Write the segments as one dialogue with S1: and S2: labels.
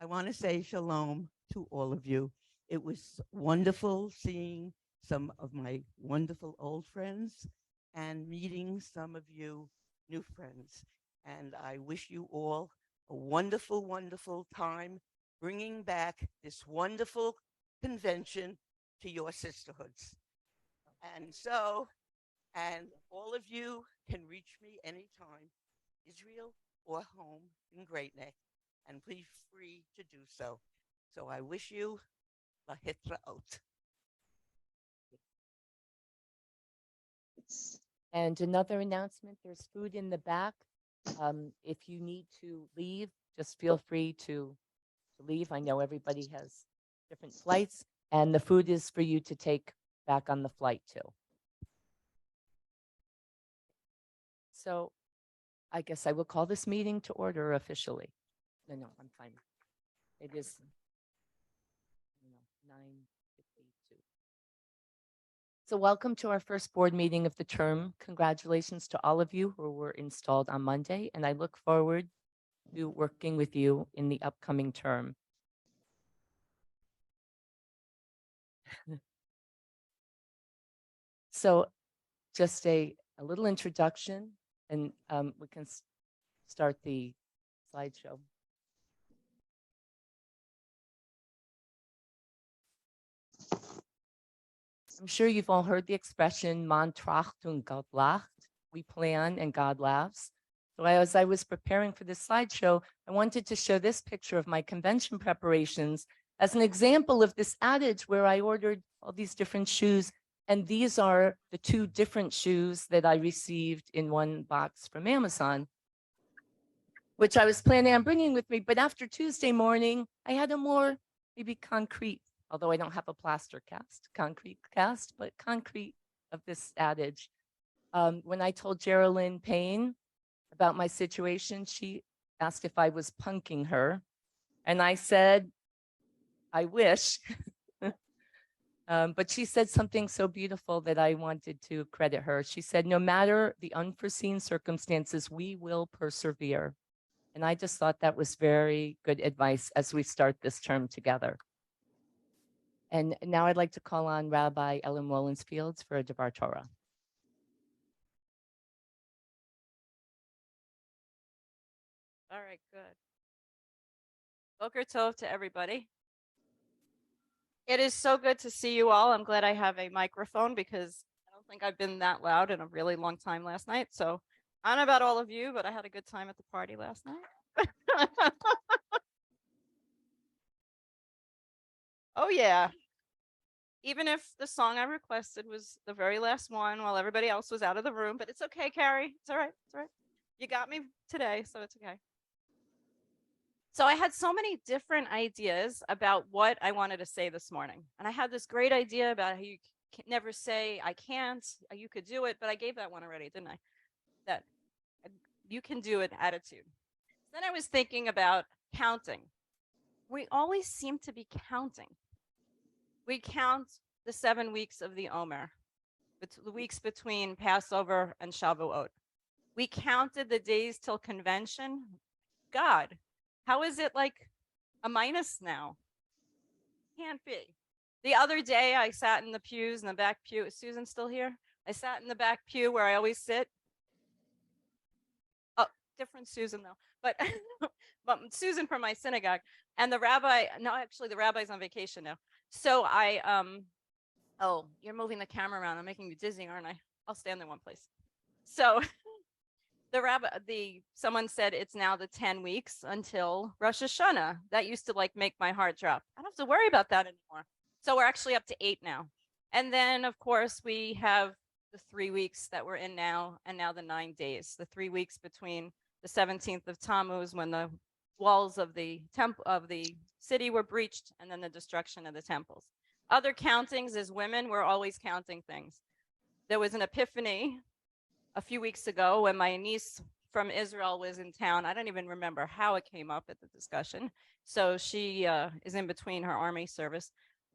S1: I want to say shalom to all of you. It was wonderful seeing some of my wonderful old friends and meeting some of you new friends. And I wish you all a wonderful, wonderful time bringing back this wonderful convention to your sisterhoods. And so, and all of you can reach me anytime, Israel or home in Great Neck, and please free to do so. So I wish you la hitraot.
S2: And another announcement, there's food in the back. If you need to leave, just feel free to leave. I know everybody has different flights, and the food is for you to take back on the flight too. So I guess I will call this meeting to order officially. No, I'm fine. It is 9:52. So welcome to our first board meeting of the term. Congratulations to all of you who were installed on Monday, and I look forward to working with you in the upcoming term. So just a little introduction, and we can start the slideshow. I'm sure you've all heard the expression, man tracht und Gott lacht. We plan and God laughs. So as I was preparing for this slideshow, I wanted to show this picture of my convention preparations as an example of this adage where I ordered all these different shoes. And these are the two different shoes that I received in one box from Amazon, which I was planning on bringing with me. But after Tuesday morning, I had a more maybe concrete, although I don't have a plaster cast, concrete cast, but concrete of this adage. When I told Geraldine Payne about my situation, she asked if I was punking her. And I said, I wish. But she said something so beautiful that I wanted to credit her. She said, no matter the unforeseen circumstances, we will persevere. And I just thought that was very good advice as we start this term together. And now I'd like to call on Rabbi Ellen Wollensfields for a Devar Torah.
S3: All right, good. Boker Tov to everybody. It is so good to see you all. I'm glad I have a microphone because I don't think I've been that loud in a really long time last night. So I don't know about all of you, but I had a good time at the party last night. Oh, yeah. Even if the song I requested was the very last one while everybody else was out of the room, but it's okay, Carrie. It's all right. It's all right. You got me today, so it's okay. So I had so many different ideas about what I wanted to say this morning. And I had this great idea about how you can never say, I can't, you could do it, but I gave that one already, didn't I? That you can do it attitude. Then I was thinking about counting. We always seem to be counting. We count the 7 weeks of the Omer, the weeks between Passover and Shavuot. We counted the days till convention. God, how is it like a minus now? Can't be. The other day I sat in the pews in the back pew. Is Susan still here? I sat in the back pew where I always sit. Oh, different Susan though. But, but Susan from my synagogue. And the rabbi, no, actually the rabbi's on vacation now. So I, oh, you're moving the camera around. I'm making you dizzy, aren't I? I'll stand in one place. So someone said it's now the 10 weeks until Rosh Hashanah. That used to like make my heart drop. I don't have to worry about that anymore. So we're actually up to 8 now. And then of course we have the 3 weeks that we're in now, and now the 9 days, the 3 weeks between the 17th of Tammuz when the walls of the city were breached, and then the destruction of the temples. Other countings as women, we're always counting things. There was an epiphany a few weeks ago when my niece from Israel was in town. I don't even remember how it came up at the discussion. So she is in between her army service.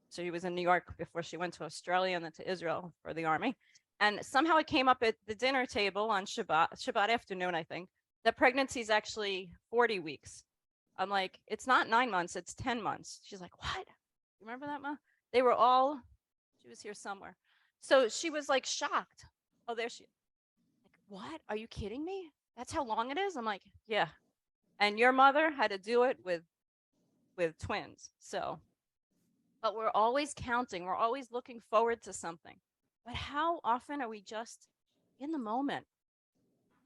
S3: So she was in New York before she went to Australia and then to Israel for the army. And somehow it came up at the dinner table on Shabbat afternoon, I think, that pregnancy is actually 40 weeks. I'm like, it's not 9 months, it's 10 months. She's like, what? Remember that, Ma? They were all, she was here somewhere. So she was like shocked. Oh, there she is. Like, what? Are you kidding me? That's how long it is? I'm like, yeah. And your mother had to do it with twins. So, but we're always counting. We're always looking forward to something. But how often are we just in the moment?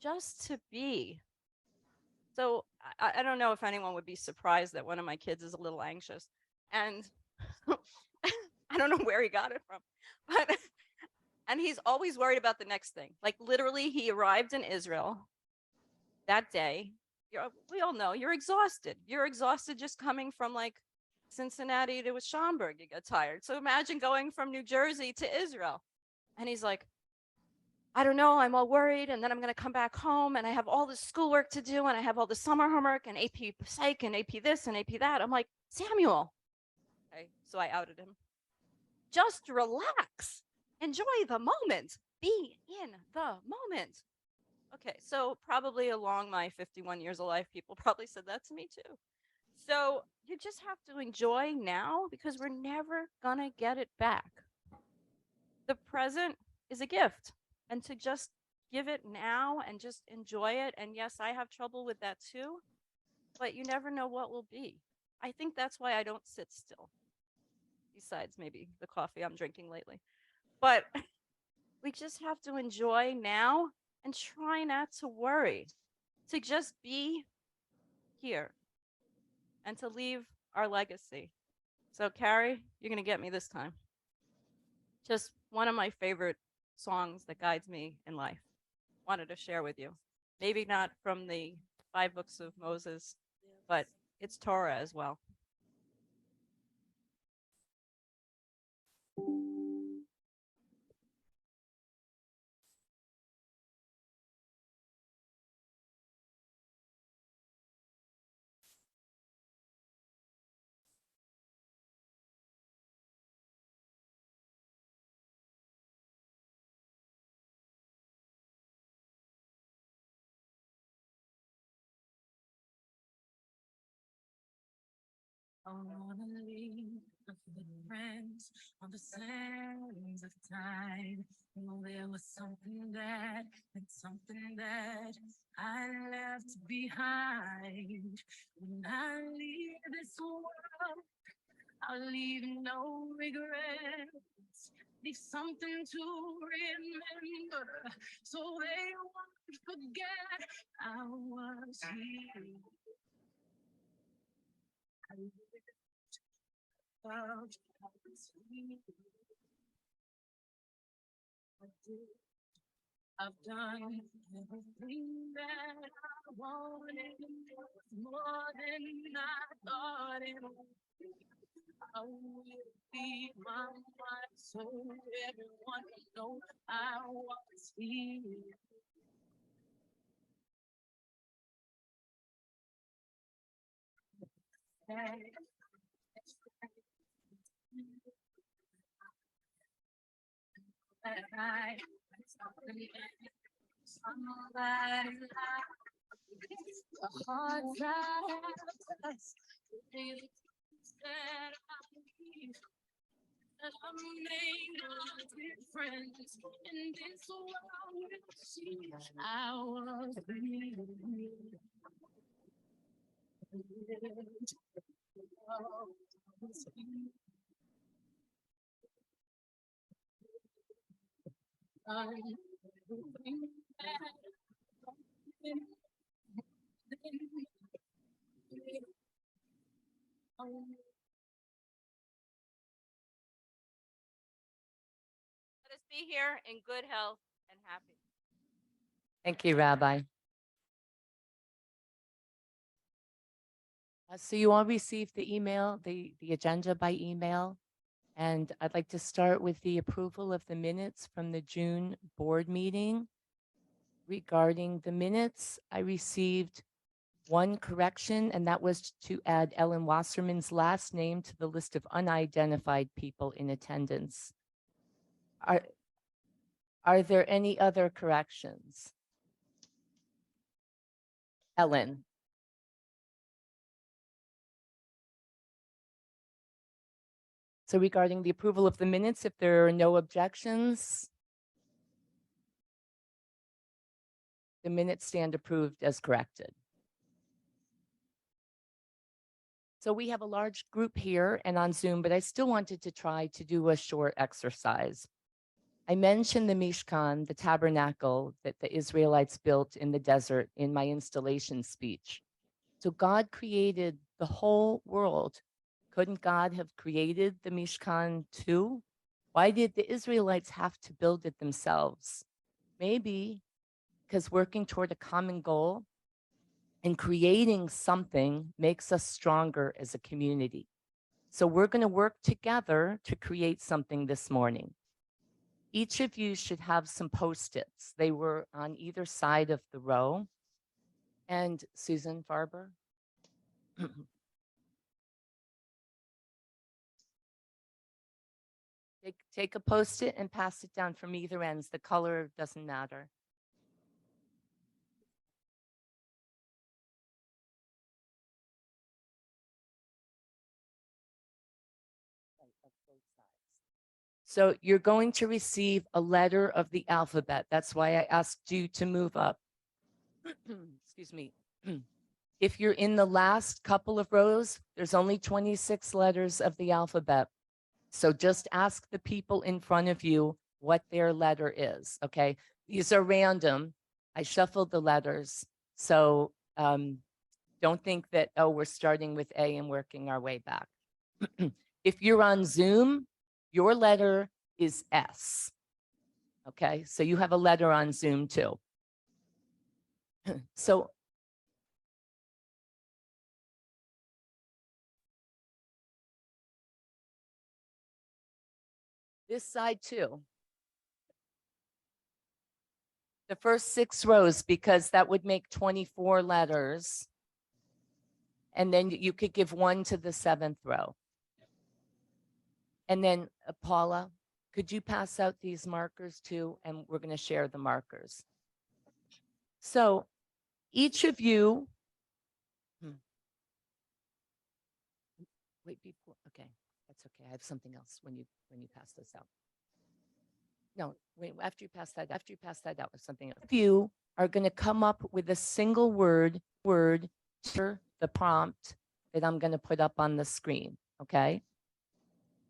S3: Just to be. So I don't know if anyone would be surprised that one of my kids is a little anxious. And I don't know where he got it from, but and he's always worried about the next thing. Like literally, he arrived in Israel that day. We all know you're exhausted. You're exhausted just coming from like Cincinnati to Schaumburg. You get tired. So imagine going from New Jersey to Israel. And he's like, I don't know, I'm all worried. And then I'm going to come back home and I have all this schoolwork to do and I have all the summer homework and AP Psych and AP this and AP that. I'm like, Samuel. Okay, so I outed him. Just relax. Enjoy the moment. Be in the moment. Okay, so probably along my 51 years of life, people probably said that to me too. So you just have to enjoy now because we're never going to get it back. The present is a gift, and to just give it now and just enjoy it. And yes, I have trouble with that too, but you never know what will be. I think that's why I don't sit still, besides maybe the coffee I'm drinking lately. But we just have to enjoy now and try not to worry, to just be here and to leave our legacy. So, Carrie, you're going to get me this time. Just one of my favorite songs that guides me in life. Wanted to share with you. Maybe not from the 5 books of Moses, but it's Torah as well.
S4: I wanna leave the footprints on the sands of time. You know, there was something that and something that I left behind. When I leave this world, I'll leave no regrets. Leave something to remember, so they won't forget I was here. I loved, I was here. I did. I've done everything that I wanted. It was more than I thought it would. I will be my mind so everyone know I was here. That I somebody the hard times, the things that I need, that I made a difference in this world. See, I was bleeding.
S3: Let us be here in good health and happy.
S2: Thank you, Rabbi. So you all received the email, the agenda by email. And I'd like to start with the approval of the minutes from the June board meeting. Regarding the minutes, I received one correction, and that was to add Ellen Wasserman's last name to the list of unidentified people in attendance. Are there any other corrections? Ellen? So regarding the approval of the minutes, if there are no objections, the minutes stand approved as corrected. So we have a large group here and on Zoom, but I still wanted to try to do a short exercise. I mentioned the Mishkan, the tabernacle that the Israelites built in the desert in my installation speech. So God created the whole world. Couldn't God have created the Mishkan too? Why did the Israelites have to build it themselves? Maybe because working toward a common goal and creating something makes us stronger as a community. So we're going to work together to create something this morning. Each of you should have some Post-its. They were on either side of the row. And Susan Farber. Take a Post-it and pass it down from either ends. The color doesn't matter. So you're going to receive a letter of the alphabet. That's why I asked you to move up. Excuse me. If you're in the last couple of rows, there's only 26 letters of the alphabet. So just ask the people in front of you what their letter is, okay? These are random. I shuffled the letters. So don't think that, oh, we're starting with A and working our way back. If you're on Zoom, your letter is S, okay? So you have a letter on Zoom too. So this side too. The first 6 rows, because that would make 24 letters. And then you could give 1 to the 7th row. And then Paula, could you pass out these markers too? And we're going to share the markers. So each of you, wait, before, okay, that's okay. I have something else when you pass this out. No, wait, after you pass that out with something else. You are going to come up with a single word to the prompt that I'm going to put up on the screen, okay?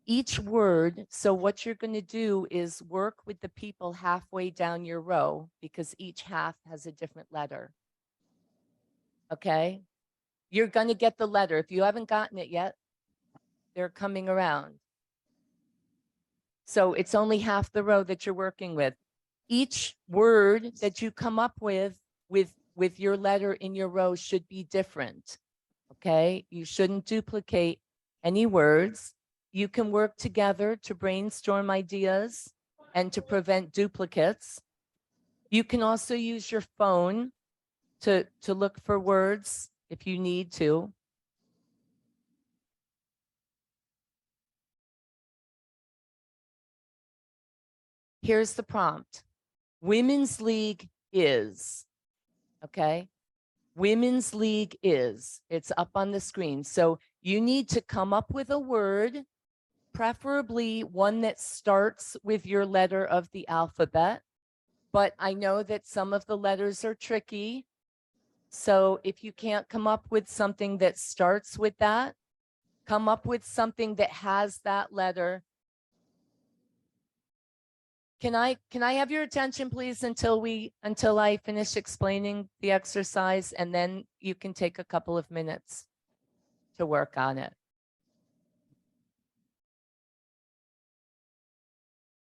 S2: Each word, so what you're going to do is work with the people halfway down your row because each half has a different letter, okay? You're going to get the letter. If you haven't gotten it yet, they're coming around. So it's only half the row that you're working with. Each word that you come up with your letter in your row should be different, okay? You shouldn't duplicate any words. You can work together to brainstorm ideas and to prevent duplicates. You can also use your phone to look for words if you need to. Here's the prompt. Women's League is, okay? Women's League is, it's up on the screen. So you need to come up with a word, preferably one that starts with your letter of the alphabet. But I know that some of the letters are tricky. So if you can't come up with something that starts with that, come up with something that has that letter. Can I have your attention, please, until I finish explaining the exercise, and then you can take a couple of minutes to work on it.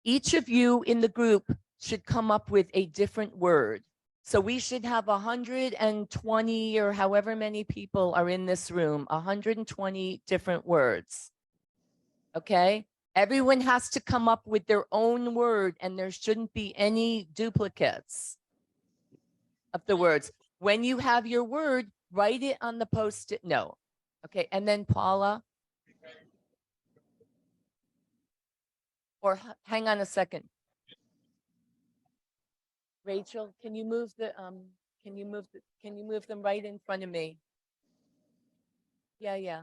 S2: Each of you in the group should come up with a different word. So we should have 120 or however many people are in this room, 120 different words. Okay? Everyone has to come up with their own word, and there shouldn't be any duplicates of the words. When you have your word, write it on the Post-it note. Okay, and then Paula. Or hang on a second. Rachel, can you move them right in front of me? Yeah.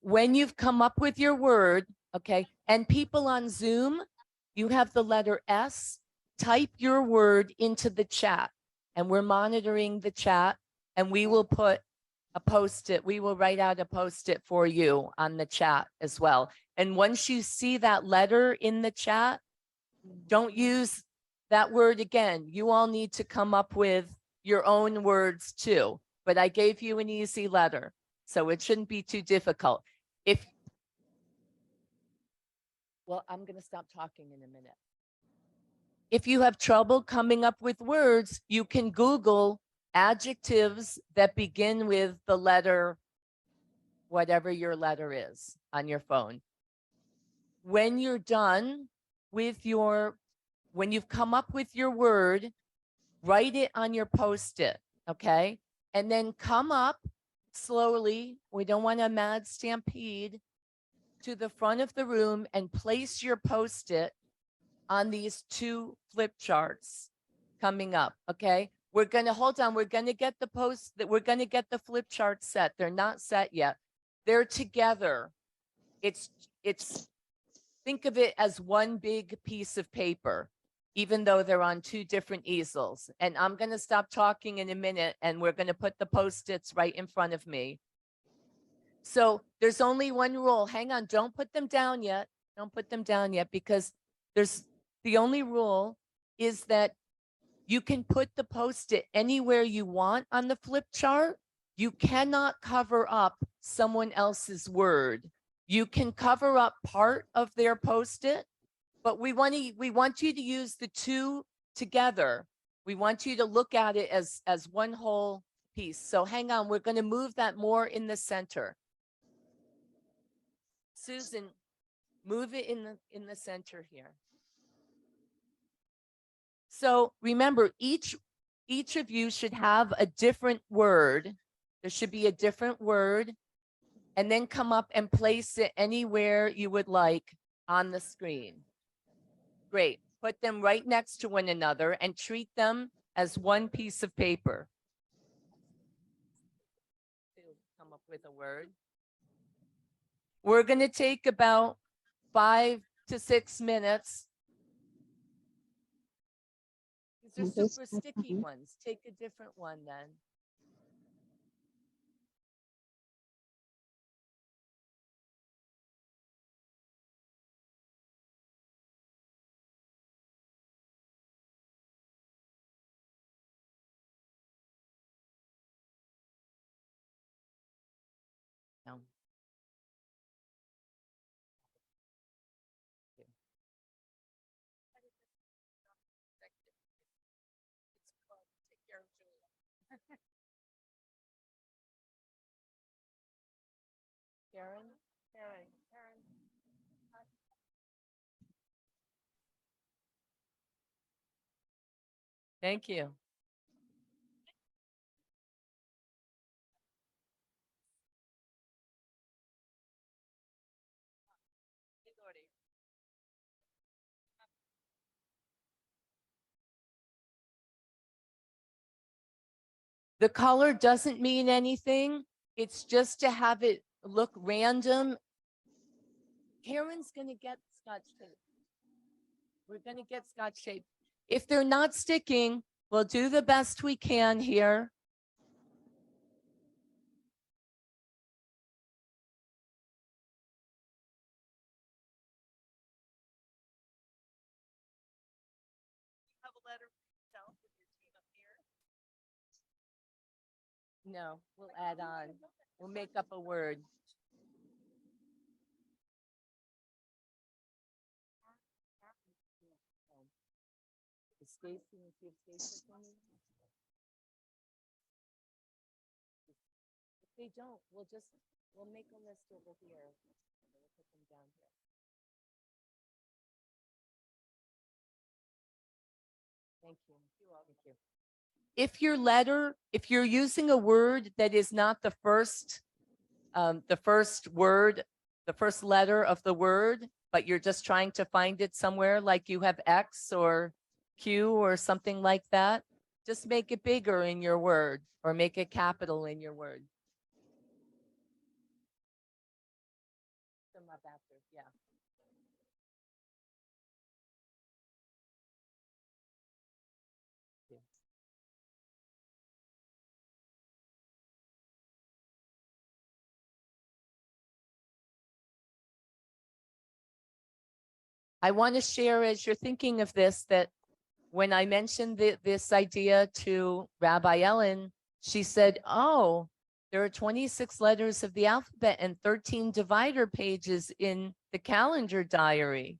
S2: when you've come up with your word, okay, and people on Zoom, you have the letter S, type your word into the chat, and we're monitoring the chat, and we will put a post-it, we will write out a post-it for you on the chat as well. And once you see that letter in the chat, don't use that word again. You all need to come up with your own words too. But I gave you an easy letter, so it shouldn't be too difficult. Well, I'm going to stop talking in a minute. If you have trouble coming up with words, you can Google adjectives that begin with the letter, whatever your letter is on your phone. When you're done with when you've come up with your word, write it on your post-it, okay? And then come up slowly. We don't want a mad stampede to the front of the room and place your post-it on these 2 flip charts coming up, okay? We're going to hold on. We're going to get the flip charts set. They're not set yet. They're together. It's think of it as one big piece of paper, even though they're on 2 different easels. And I'm going to stop talking in a minute, and we're going to put the post-its right in front of me. So there's only one rule. Hang on, don't put them down yet. Don't put them down yet, because the only rule is that you can put the post-it anywhere you want on the flip chart. You cannot cover up someone else's word. You can cover up part of their post-it, but we want you to use the 2 together. We want you to look at it as one whole piece. So hang on, we're going to move that more in the center. Susan, move it in the center here. So remember, each of you should have a different word. There should be a different word, and then come up and place it anywhere you would like on the screen. Great. Put them right next to one another and treat them as one piece of paper. To come up with a word. We're going to take about 5 to 6 minutes. These are super sticky ones. Take a different one then. No. Karen. Thank you. The color doesn't mean anything. It's just to have it look random. Karen's going to get Scotch tape. We're going to get Scotch tape. If they're not sticking, we'll do the best we can here.
S3: Have a letter for yourself with your team up here.
S2: No, we'll add on. We'll make up a word. Is Stacy and see if Stacy's coming? If they don't, we'll make a list over here. We'll put them down here. Thank you. Thank you. If you're using a word that is not the first word, the first letter of the word, but you're just trying to find it somewhere, like you have X or Q or something like that, just make it bigger in your word or make it capital in your word. them up after, yeah. Yeah. I want to share as you're thinking of this that when I mentioned this idea to Rabbi Ellen, she said, oh, there are 26 letters of the alphabet and 13 divider pages in the calendar diary.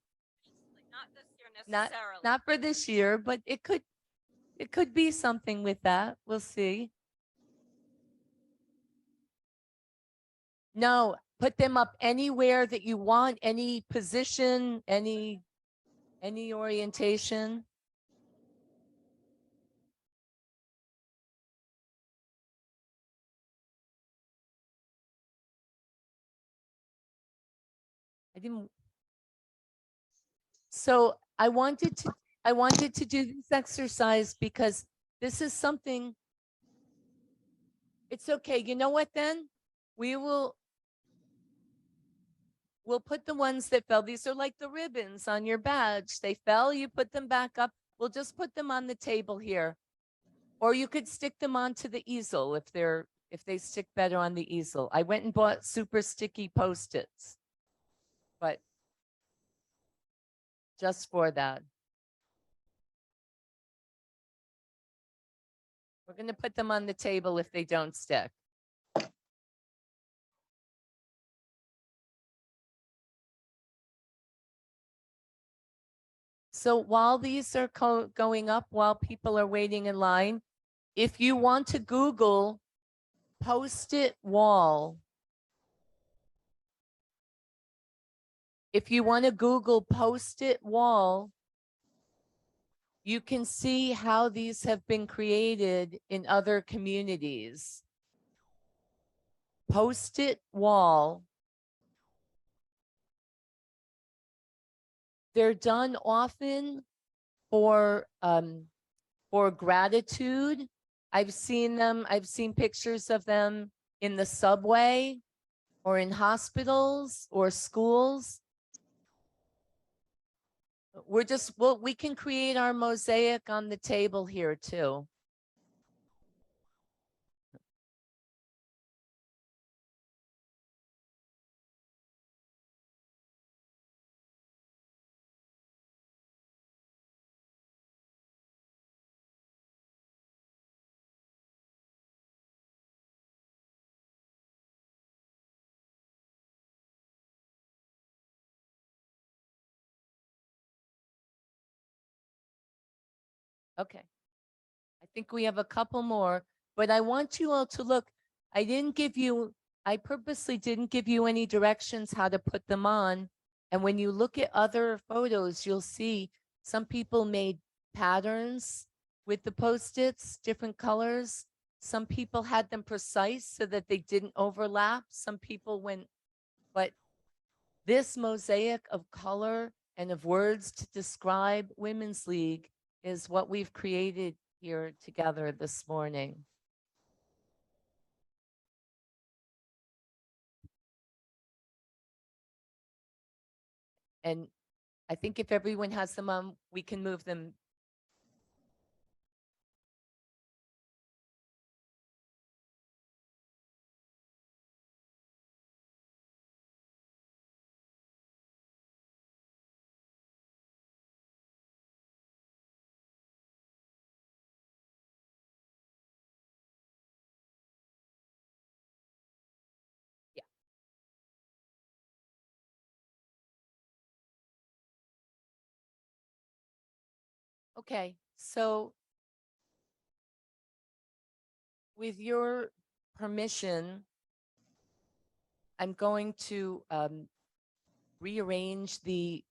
S3: Not this year
S2: Not,
S3: necessarily.
S2: not for this year, but it could be something with that. We'll see. No, put them up anywhere that you want, any position, any orientation. I didn't. So I wanted to do this exercise because this is something. It's okay. You know what then? We'll put the ones that fell. These are like the ribbons on your badge. They fell, you put them back up. We'll just put them on the table here. Or you could stick them onto the easel if they stick better on the easel. I went and bought super sticky Post-its, but just for that. We're going to put them on the table if they don't stick. So while these are going up, while people are waiting in line, if you want to Google Post-it wall, if you want to Google Post-it wall, you can see how these have been created in other communities. Post-it wall. They're done often for gratitude. I've seen them, I've seen pictures of them in the subway or in hospitals or schools. We can create our mosaic on the table here too. Okay. I think we have a couple more, but I want you all to look. I purposely didn't give you any directions how to put them on. And when you look at other photos, you'll see some people made patterns with the Post-its, different colors. Some people had them precise so that they didn't overlap. Some people went, but this mosaic of color and of words to describe Women's League is what we've created here together this morning. And I think if everyone has them on, we can move them. Yeah. Okay, so with your permission, I'm going to rearrange the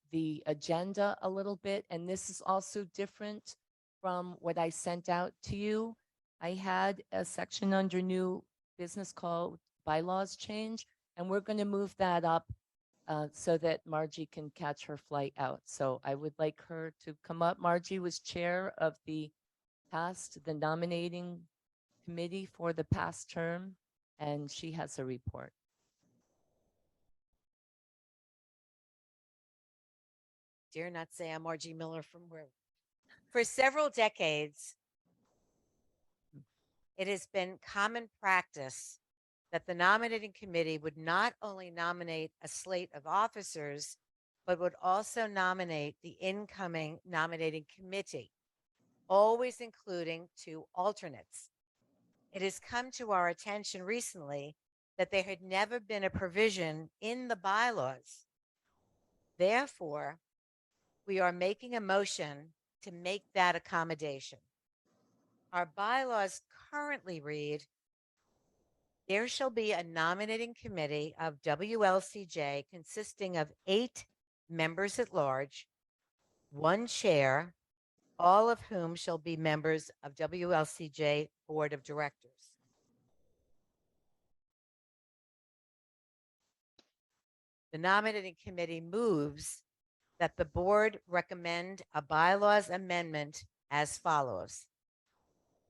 S2: agenda a little bit, and this is also different from what I sent out to you. I had a section under new business called bylaws change, and we're going to move that up so that Margie can catch her flight out. So I would like her to come up. Margie was chair of the nominating committee for the past term, and she has a report.
S5: dare not say I'm Margie Miller from where. For several decades, it has been common practice that the nominating committee would not only nominate a slate of officers, but would also nominate the incoming nominating committee, always including 2 alternates. It has come to our attention recently that there had never been a provision in the bylaws. Therefore, we are making a motion to make that accommodation. Our bylaws currently read, there shall be a nominating committee of WLCJ consisting of 8 members at large, 1 chair, all of whom shall be members of WLCJ Board of Directors. The nominating committee moves that the board recommend a bylaws amendment as follows.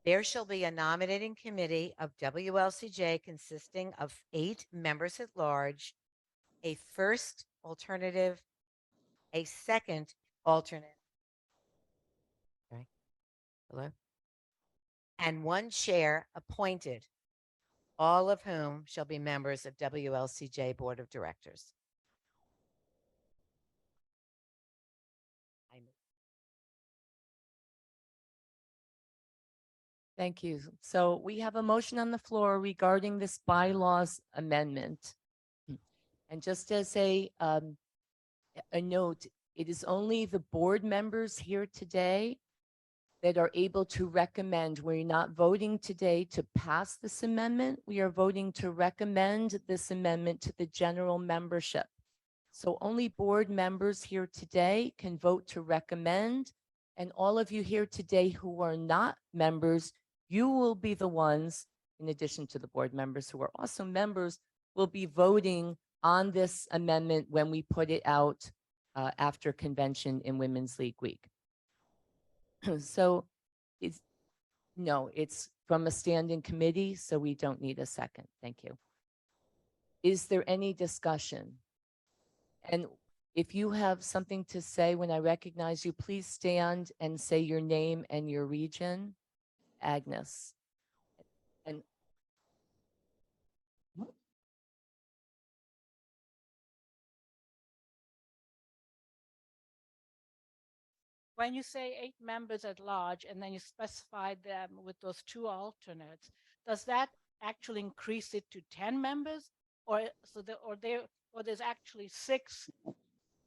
S5: There shall be a nominating committee of WLCJ consisting of 8 members at large, a first alternative, a second alternate, okay. Hello? And 1 chair appointed, all of whom shall be members of WLCJ Board of Directors.
S2: Thank you. So we have a motion on the floor regarding this bylaws amendment. And just as a note, it is only the board members here today that are able to recommend. We're not voting today to pass this amendment. We are voting to recommend this amendment to the general membership. So only board members here today can vote to recommend. And all of you here today who are not members, you will be the ones, in addition to the board members who are also members, will be voting on this amendment when we put it out after convention in Women's League Week. So it's from a standing committee, so we don't need a second. Thank you. Is there any discussion? And if you have something to say when I recognize you, please stand and say your name and your region. Agnes. And
S6: when you say 8 members at large and then you specify them with those 2 alternates, does that actually increase it to 10 members? Or there's actually 6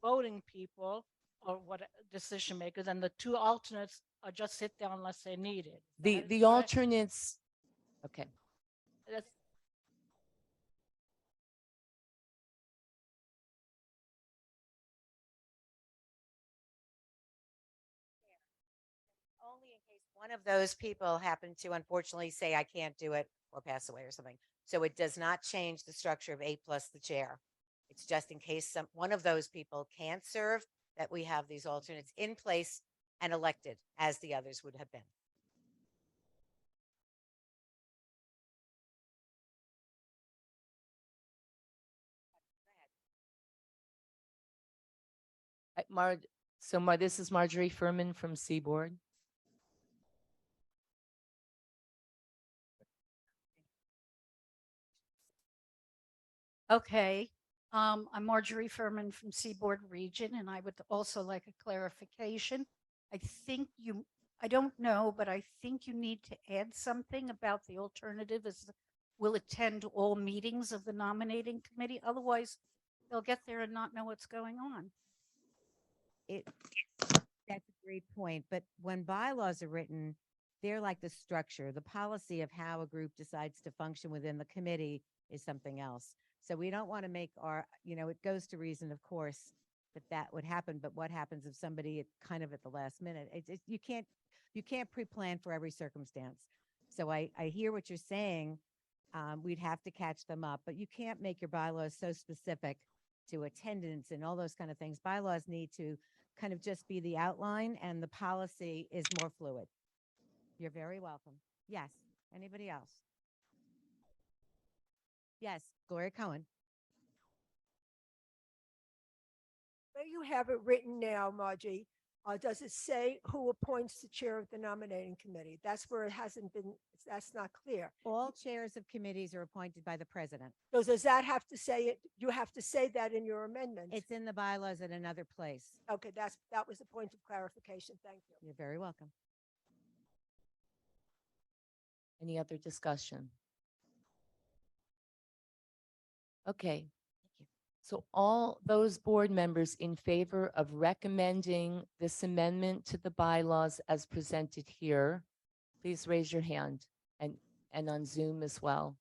S6: voting people or what decision makers, and the 2 alternates are just sit there unless they're needed?
S2: the alternates, okay.
S6: That's,
S5: Only in case one of those people happen to unfortunately say, I can't do it or pass away or something. So it does not change the structure of 8 plus the chair. It's just in case one of those people can't serve, that we have these alternates in place and elected as the others would have been.
S2: This is Marjorie Furman from Seaboard.
S7: Okay. I'm Marjorie Furman from Seaboard Region, and I would also like a clarification. I don't know, but I think you need to add something about the alternative will attend all meetings of the nominating committee. Otherwise, they'll get there and not know what's going on.
S5: That's a great point. But when bylaws are written, they're like the structure. The policy of how a group decides to function within the committee is something else. So we don't want to make it goes to reason, of course, that would happen. But what happens if somebody kind of at the last minute? You can't pre-plan for every circumstance. So I hear what you're saying. We'd have to catch them up, but you can't make your bylaws so specific to attendance and all those kind of things. Bylaws need to kind of just be the outline, and the policy is more fluid. You're very welcome. Yes. Anybody else? Yes. Gloria Cohen.
S8: you have it written now, Margie, does it say who appoints the chair of the nominating committee? That's where it hasn't been, that's not clear.
S5: All chairs of committees are appointed by the president.
S8: So does that have to say it? You have to say that in your amendment?
S5: It's in the bylaws at another place.
S8: Okay, that was a point of clarification. Thank you.
S5: You're very welcome.
S2: Any other discussion? Okay. So all those board members in favor of recommending this amendment to the bylaws as presented here, please raise your hand, and on Zoom as well.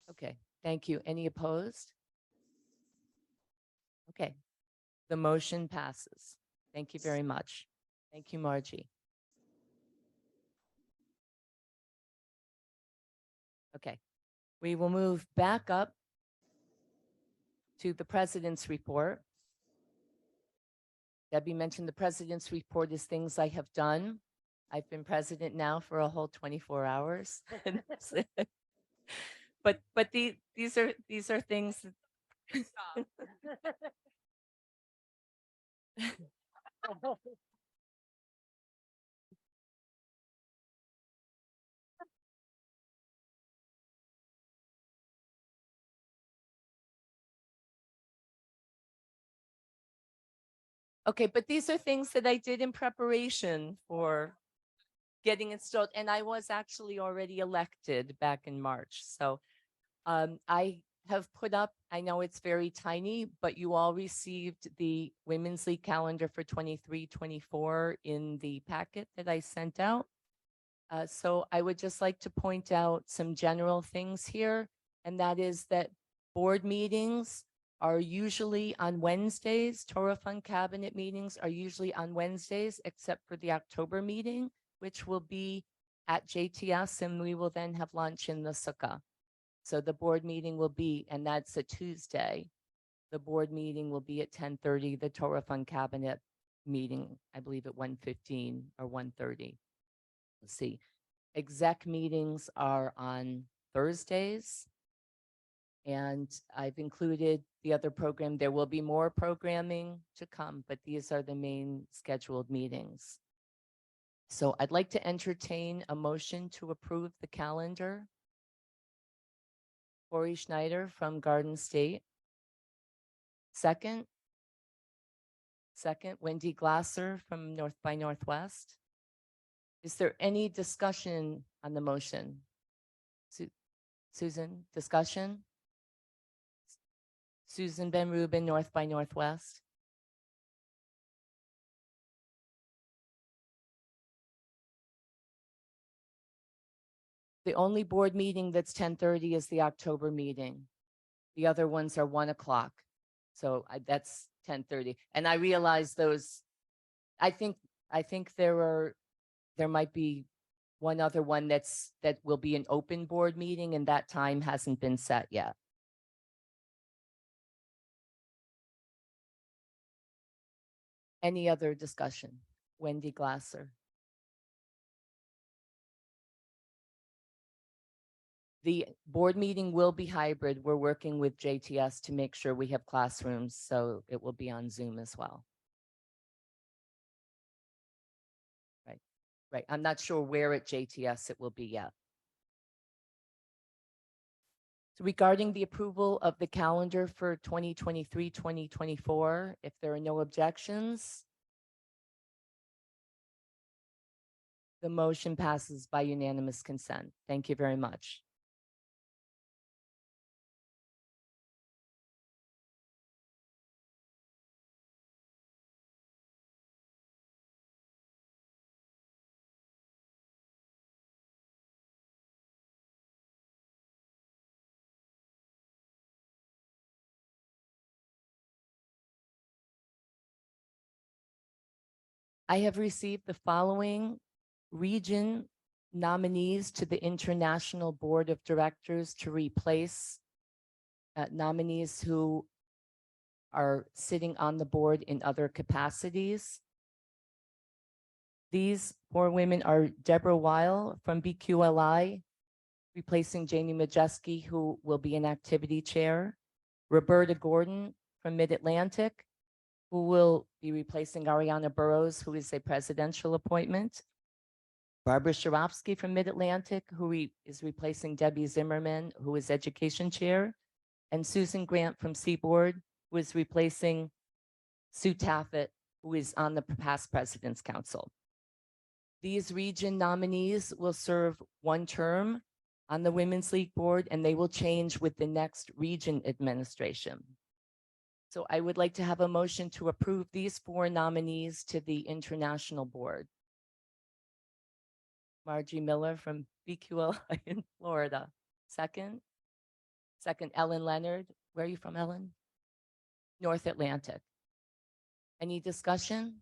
S2: Okay, thank you. Any opposed? Okay, the motion passes. Thank you very much. Thank you, Margie. Okay, we will move back up to the president's report. Debbie mentioned the president's report is things I have done. I've been president now for a whole 24 hours. But these are things. Okay, but these are things that I did in preparation for getting installed, and I was actually already elected back in March. So I have put up, I know it's very tiny, but you all received the Women's League calendar for 23-24 in the packet that I sent out. So I would just like to point out some general things here, and that is that board meetings are usually on Wednesdays. Torah Fund Cabinet meetings are usually on Wednesdays, except for the October meeting, which will be at JTS, and we will then have lunch in the Sukkah. So the board meeting will be, and that's a Tuesday. The board meeting will be at 10:30. The Torah Fund Cabinet meeting, I believe at 1:15 or 1:30. Let's see. Exec meetings are on Thursdays. And I've included the other program. There will be more programming to come, but these are the main scheduled meetings. So I'd like to entertain a motion to approve the calendar. Corey Schneider from Garden State. Second. Second, Wendy Glasser from North by Northwest. Is there any discussion on the motion? Susan, discussion? Susan Ben Rubin, North by Northwest. The only board meeting that's 10:30 is the October meeting. The other ones are 1 o'clock. So that's 10:30. And I realize those, I think there might be one other one that will be an open board meeting, and that time hasn't been set yet. Any other discussion? Wendy Glasser. The board meeting will be hybrid. We're working with JTS to make sure we have classrooms, so it will be on Zoom as well. Right. I'm not sure where at JTS it will be yet. So regarding the approval of the calendar for 2023-2024, if there are no objections, the motion passes by unanimous consent. Thank you very much. I have received the following region nominees to the International Board of Directors to replace nominees who are sitting on the board in other capacities. These 4 women are Deborah Weil from BQLI, replacing Jamie Majeski, who will be an activity chair. Roberta Gordon from Mid-Atlantic, who will be replacing Ariana Burrows, who is a presidential appointment. Barbara Sharofsky from Mid-Atlantic, who is replacing Debbie Zimmerman, who is education chair. And Susan Grant from Seaboard, who is replacing Sue Taffet, who is on the past President's Council. These region nominees will serve 1 term on the Women's League Board, and they will change with the next region administration. So I would like to have a motion to approve these 4 nominees to the International Board. Margie Miller from BQLI in Florida. Second. Second, Ellen Leonard. Where are you from, Ellen? North Atlantic. Any discussion?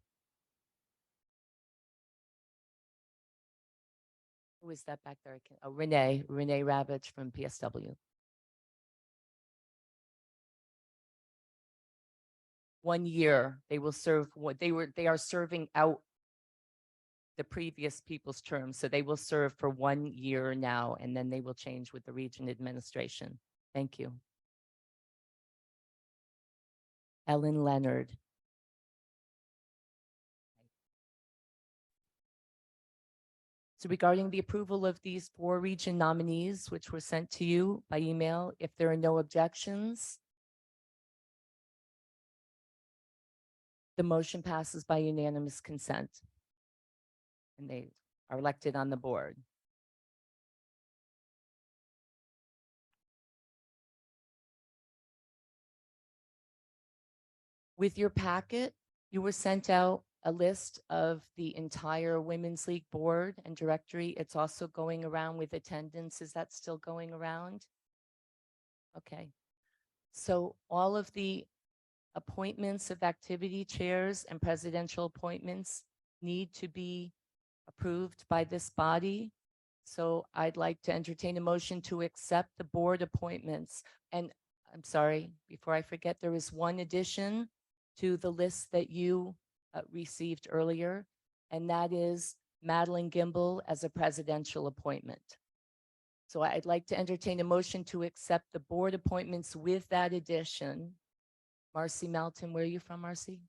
S2: Who is that back there? Oh, Renee Ravitch from PSW. 1 year, they will serve what they are serving out the previous people's terms. So they will serve for 1 year now, and then they will change with the region administration. Thank you. Ellen Leonard. So regarding the approval of these 4 region nominees, which were sent to you by email, if there are no objections, the motion passes by unanimous consent. And they are elected on the board. With your packet, you were sent out a list of the entire Women's League board and directory. It's also going around with attendance. Is that still going around? Okay. So all of the appointments of activity chairs and presidential appointments need to be approved by this body. So I'd like to entertain a motion to accept the board appointments. And I'm sorry, before I forget, there is one addition to the list that you received earlier, and that is Madeline Gimbel as a presidential appointment. So I'd like to entertain a motion to accept the board appointments with that addition. Marcy Melton, where are you from, Marcy?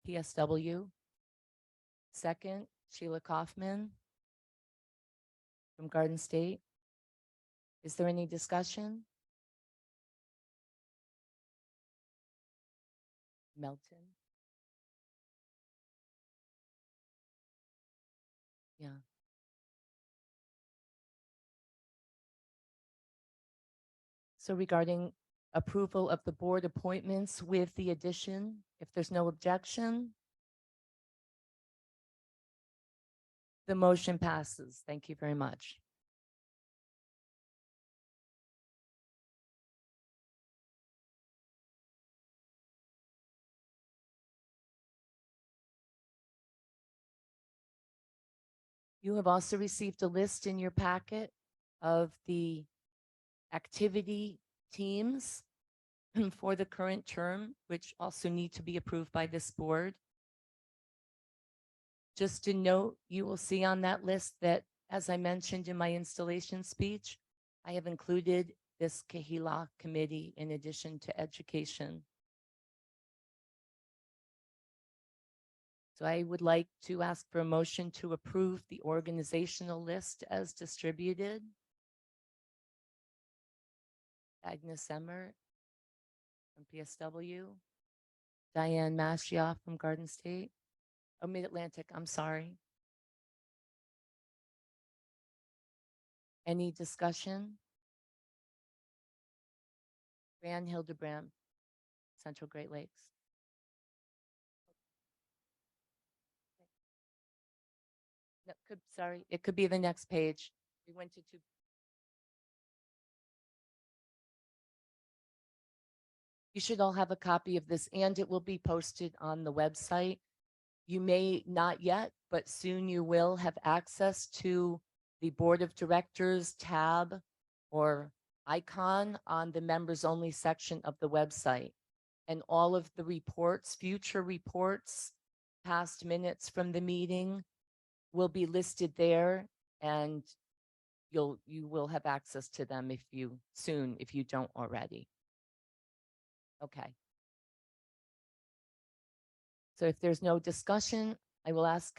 S2: PSW. Second, Sheila Kaufman from Garden State. Is there any discussion? Melton. Yeah. So regarding approval of the board appointments with the addition, if there's no objection, the motion passes. Thank you very much. You have also received a list in your packet of the activity teams for the current term, which also need to be approved by this board. Just to note, you will see on that list that, as I mentioned in my installation speech, I have included this Kahila committee in addition to education. So I would like to ask for a motion to approve the organizational list as distributed. Agnes Emmer from PSW, Diane Maschia from Garden State, oh, Mid-Atlantic, I'm sorry. Any discussion? Fran Hildebrand, Central Great Lakes. No, sorry, it could be the next page. We went to 2. You should all have a copy of this, and it will be posted on the website. You may not yet, but soon you will have access to the Board of Directors tab or icon on the members only section of the website. And all of the reports, future reports, past minutes from the meeting will be listed there, and you will have access to them if you don't already. Okay. So if there's no discussion, I will ask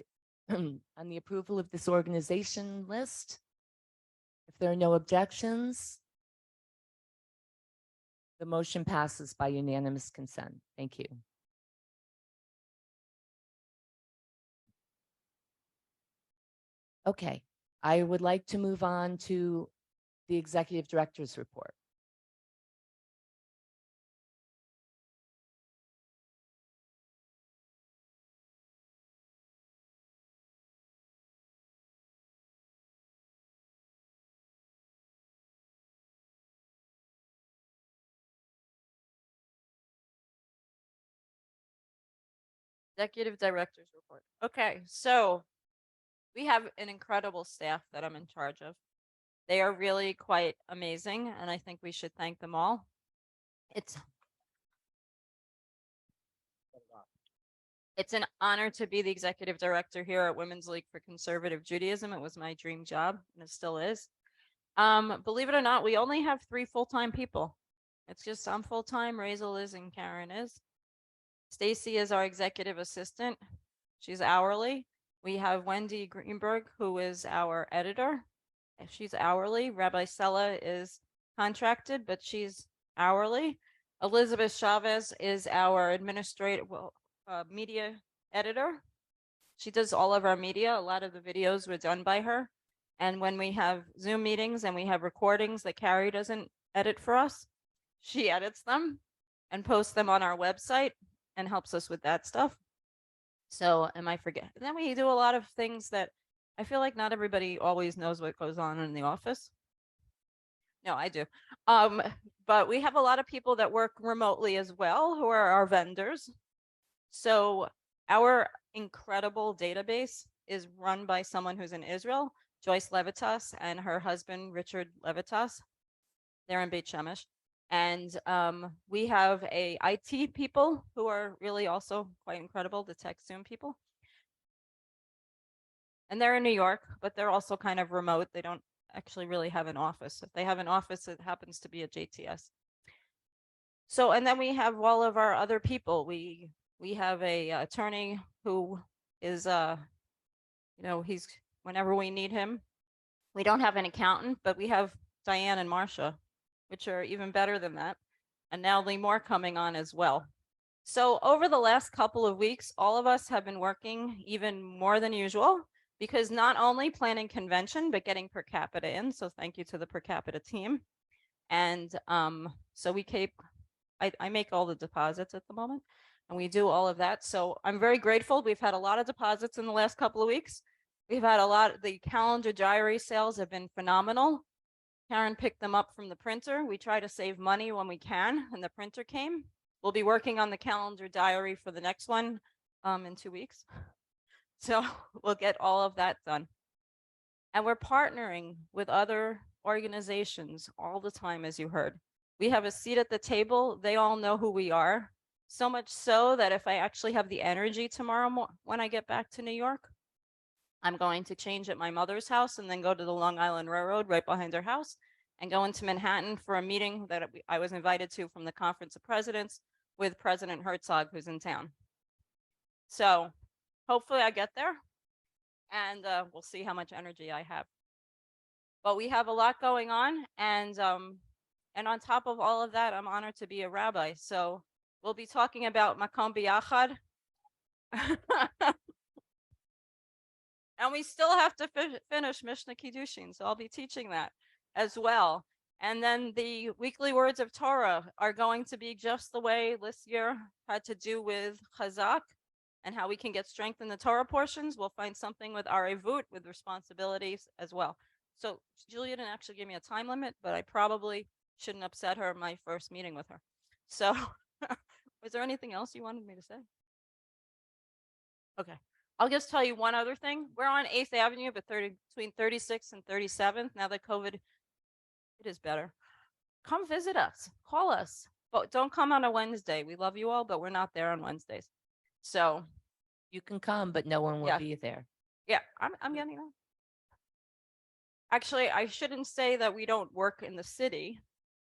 S2: on the approval of this organization list. If there are no objections, the motion passes by unanimous consent. Thank you. Okay, I would like to move on to the executive director's report.
S3: Executive Director's Report. Okay, so we have an incredible staff that I'm in charge of. They are really quite amazing, and I think we should thank them all. It's an honor to be the executive director here at Women's League for Conservative Judaism. It was my dream job, and it still is. Believe it or not, we only have 3 full-time people. It's just I'm full-time, Razel is, and Karen is. Stacy is our executive assistant. She's hourly. We have Wendy Greenberg, who is our editor. She's hourly. Rabbi Sella is contracted, but she's hourly. Elizabeth Chavez is our administrative media editor. She does all of our media. A lot of the videos were done by her. And when we have Zoom meetings and we have recordings that Carrie doesn't edit for us, she edits them and posts them on our website and helps us with that stuff. So, and then we do a lot of things that I feel like not everybody always knows what goes on in the office. No, I do. But we have a lot of people that work remotely as well, who are our vendors. So our incredible database is run by someone who's in Israel, Joyce Levitas, and her husband, Richard Levitas. They're in Beit Shemesh. And we have a IT people who are really also quite incredible, the tech Zoom people. And they're in New York, but they're also kind of remote. They don't actually really have an office. If they have an office, it happens to be at JTS. So, and then we have all of our other people. We have a attorney who is, he's whenever we need him. We don't have an accountant, but we have Diane and Marcia, which are even better than that. And now Lee Moore coming on as well. So over the last couple of weeks, all of us have been working even more than usual, because not only planning convention, but getting per capita in. So thank you to the per capita team. And so I make all the deposits at the moment, and we do all of that. So I'm very grateful. We've had a lot of deposits in the last couple of weeks. We've had the calendar diary sales have been phenomenal. Karen picked them up from the printer. We try to save money when we can, and the printer came. We'll be working on the calendar diary for the next one in 2 weeks. So we'll get all of that done. And we're partnering with other organizations all the time, as you heard. We have a seat at the table. They all know who we are. So much so that if I actually have the energy tomorrow when I get back to New York, I'm going to change at my mother's house and then go to the Long Island Railroad right behind her house and go into Manhattan for a meeting that I was invited to from the Conference of Presidents with President Herzog, who's in town. So hopefully I get there, and we'll see how much energy I have. But we have a lot going on, and on top of all of that, I'm honored to be a rabbi. So we'll be talking about Makom B'Yachad. And we still have to finish Mishnah Kiddushin, so I'll be teaching that as well. And then the weekly words of Torah are going to be just the way this year had to do with Chazak and how we can get strength in the Torah portions. We'll find something with Arevut, with responsibilities as well. So Julia didn't actually give me a time limit, but I probably shouldn't upset her my first meeting with her. So was there anything else you wanted me to say? Okay. I'll just tell you one other thing. We're on 8th Avenue, but between 36th and 37th. Now that COVID, it is better. come visit us, call us, but don't come on a Wednesday. We love you all, but we're not there on Wednesdays. So
S2: You can come, but no one will
S3: Yeah.
S2: be there.
S3: yeah, I'm getting that. Actually, I shouldn't say that we don't work in the city.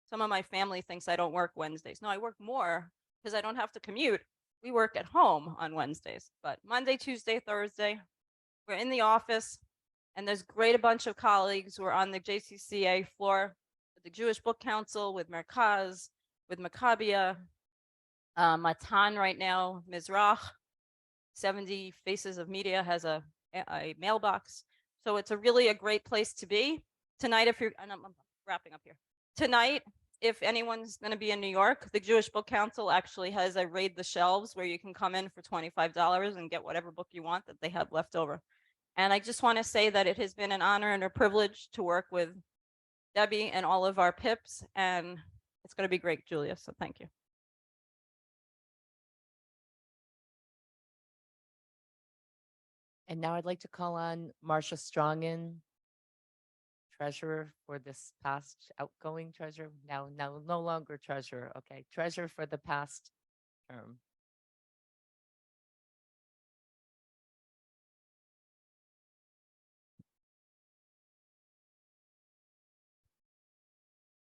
S3: Some of my family thinks I don't work Wednesdays. No, I work more because I don't have to commute. We work at home on Wednesdays, but Monday, Tuesday, Thursday, we're in the office, and there's great a bunch of colleagues who are on the JCCA floor, with the Jewish Book Council, with Merkaz, with Maccabia, Matan right now, Mizrach, 70 Faces of Media has a mailbox. So it's a great place to be. Tonight, if you're, and I'm wrapping up here. Tonight, if anyone's going to be in New York, the Jewish Book Council actually has a raid the shelves where you can come in for $25 and get whatever book you want that they have left over. And I just want to say that it has been an honor and a privilege to work with Debbie and all of our pips, and it's going to be great, Julia. So thank you.
S2: And now I'd like to call on Marcia Strongen, treasurer for this past outgoing treasurer, now no longer treasurer. Okay, treasurer for the past term.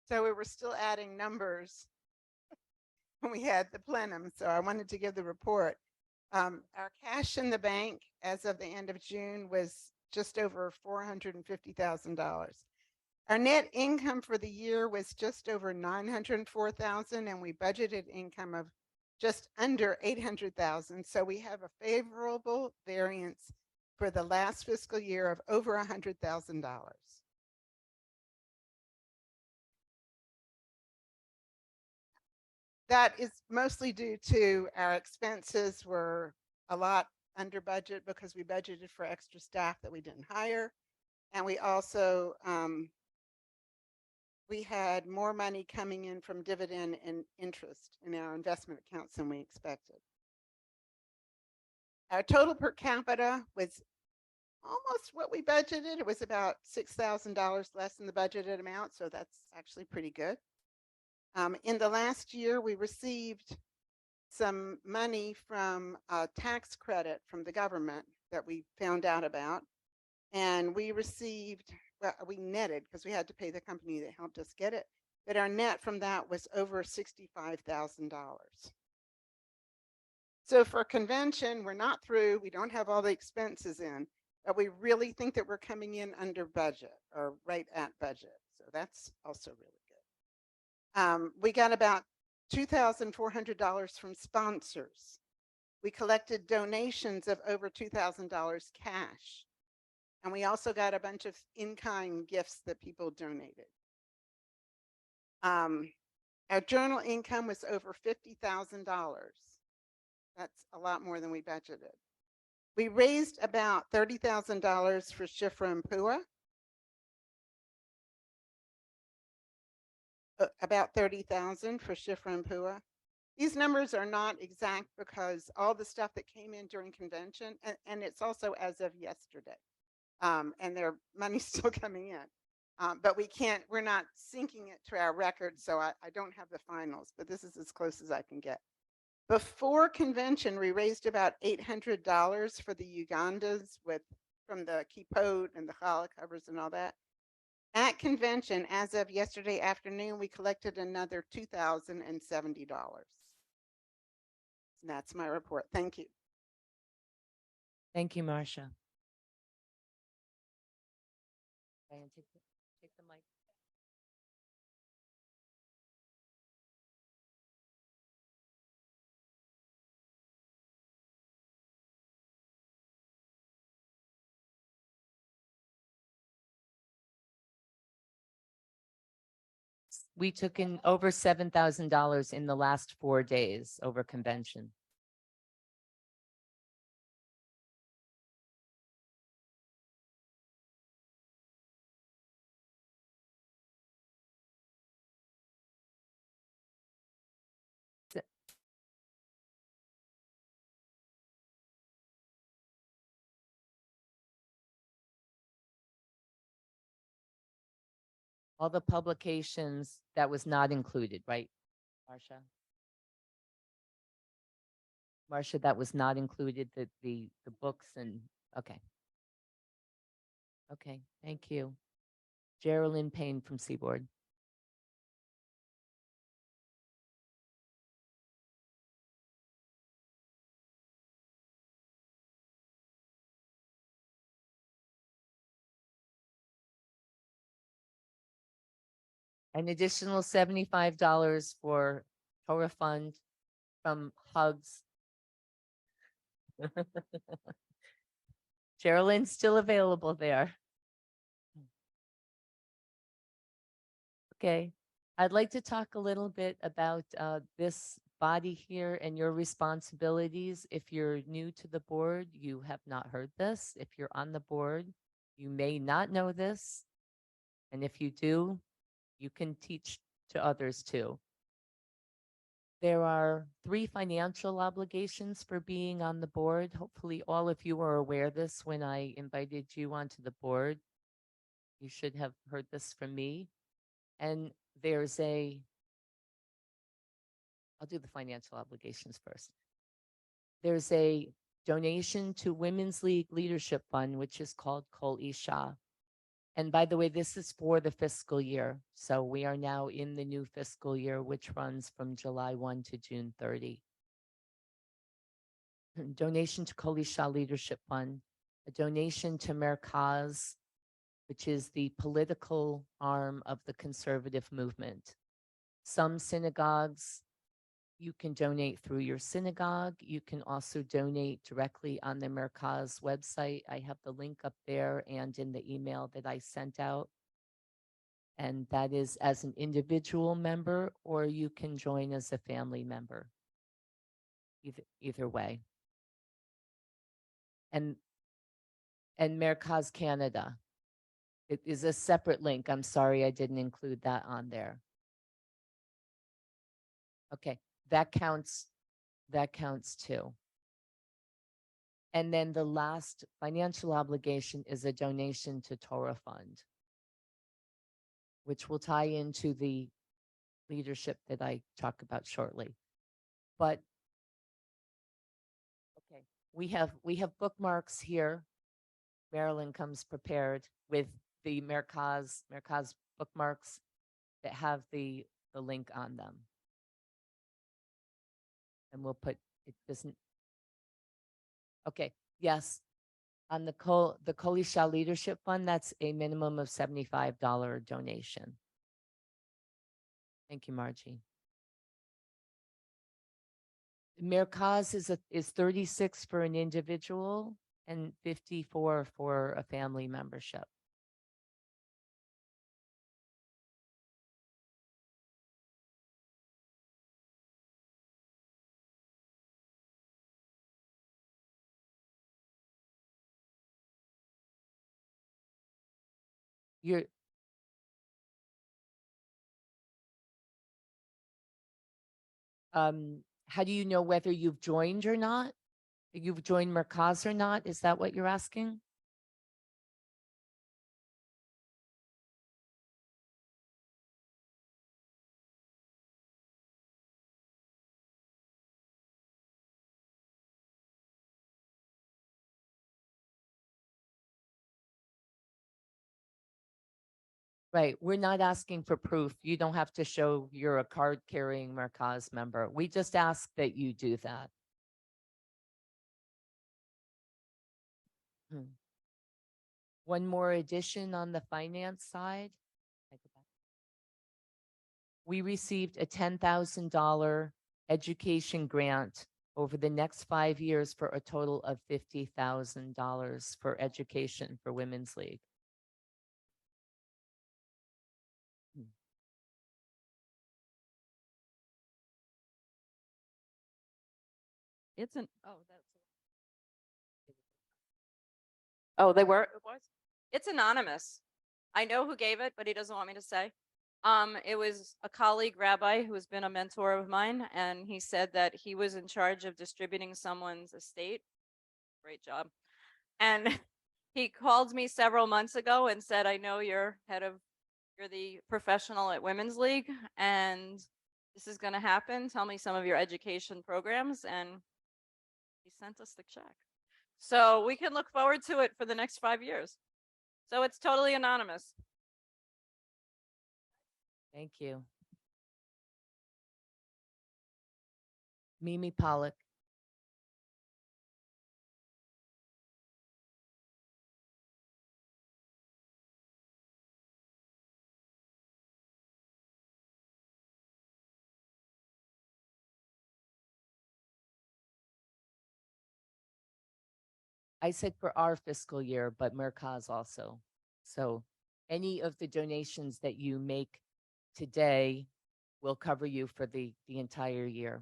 S9: So we were still adding numbers when we had the plenum. So I wanted to give the report. Our cash in the bank as of the end of June was just over $450,000. Our net income for the year was just over 904,000, and we budgeted income of just under 800,000. So we have a favorable variance for the last fiscal year of over $100,000. That is mostly due to our expenses were a lot under budget because we budgeted for extra staff that we didn't hire. And we also, we had more money coming in from dividend and interest in our investment accounts than we expected. Our total per capita was almost what we budgeted. It was about $6,000 less than the budgeted amount. So that's actually pretty good. In the last year, we received some money from a tax credit from the government that we found out about. And we received, well, we netted because we had to pay the company that helped us get it. But our net from that was over $65,000. So for convention, we're not through. We don't have all the expenses in, but we really think that we're coming in under budget or right at budget. So that's also really good. We got about $2,400 from sponsors. We collected donations of over $2,000 cash. And we also got a bunch of in-kind gifts that people donated. Our journal income was over $50,000. That's a lot more than we budgeted. We raised about $30,000 for Shifra and Pua. About 30,000 for Shifra and Pua. These numbers are not exact because all the stuff that came in during convention, and it's also as of yesterday, and their money's still coming in. But we're not syncing it to our record, so I don't have the finals, but this is as close as I can get. Before convention, we raised about $800 for the Ugandas from the kippot and the challah covers and all that. At convention, as of yesterday afternoon, we collected another $2,070. And that's my report. Thank you.
S2: Thank you, Marcia. Diane, take the mic. We took in over $7,000 in the last 4 days over convention. All the publications that was not included, right, Marcia? Marcia, that was not included, the books and, okay. Okay, thank you. Geraldine Payne from Seaboard. An additional $75 for Torah Fund from Hugs. Geraldine's still available there. Okay, I'd like to talk a little bit about this body here and your responsibilities. If you're new to the board, you have not heard this. If you're on the board, you may not know this. And if you do, you can teach to others too. There are 3 financial obligations for being on the board. Hopefully all of you are aware of this when I invited you onto the board. You should have heard this from me. And there's I'll do the financial obligations first. There's a donation to Women's League Leadership Fund, which is called Kol Isha. And by the way, this is for the fiscal year. So we are now in the new fiscal year, which runs from July 1 to June 30. Donation to Kol Isha Leadership Fund, a donation to Merkaz, which is the political arm of the conservative movement. Some synagogues, you can donate through your synagogue. You can also donate directly on the Merkaz website. I have the link up there and in the email that I sent out. And that is as an individual member, or you can join as a family member. Either way. And Merkaz Canada. It is a separate link. I'm sorry I didn't include that on there. Okay, that counts too. And then the last financial obligation is a donation to Torah Fund, which will tie into the leadership that I talk about shortly. But okay, we have bookmarks here. Marilyn comes prepared with the Merkaz bookmarks that have the link on them. And we'll put, it doesn't, okay, yes. On the Kol Isha Leadership Fund, that's a minimum of $75 donation. Thank you, Margie. Merkaz is 36 for an individual and 54 for a family membership. How do you know whether you've joined or not? You've joined Merkaz or not? Is that what you're asking? Right. We're not asking for proof. You don't have to show you're a card carrying Merkaz member. We just ask that you do that. One more addition on the finance side. We received a $10,000 education grant over the next 5 years for a total of $50,000 for education for Women's League.
S3: It's an oh, they were, it was, it's anonymous. I know who gave it, but he doesn't want me to say. It was a colleague rabbi who has been a mentor of mine, and he said that he was in charge of distributing someone's estate. Great job. And he called me several months ago and said, I know you're head of You're the professional at Women's League, and this is going to happen. Tell me some of your education programs, and he sent us the check. So we can look forward to it for the next 5 years. So it's totally anonymous.
S2: Thank you. Mimi Pollock. I said for our fiscal year, but Mercaz also. So any of the donations that you make today will cover you for the entire year.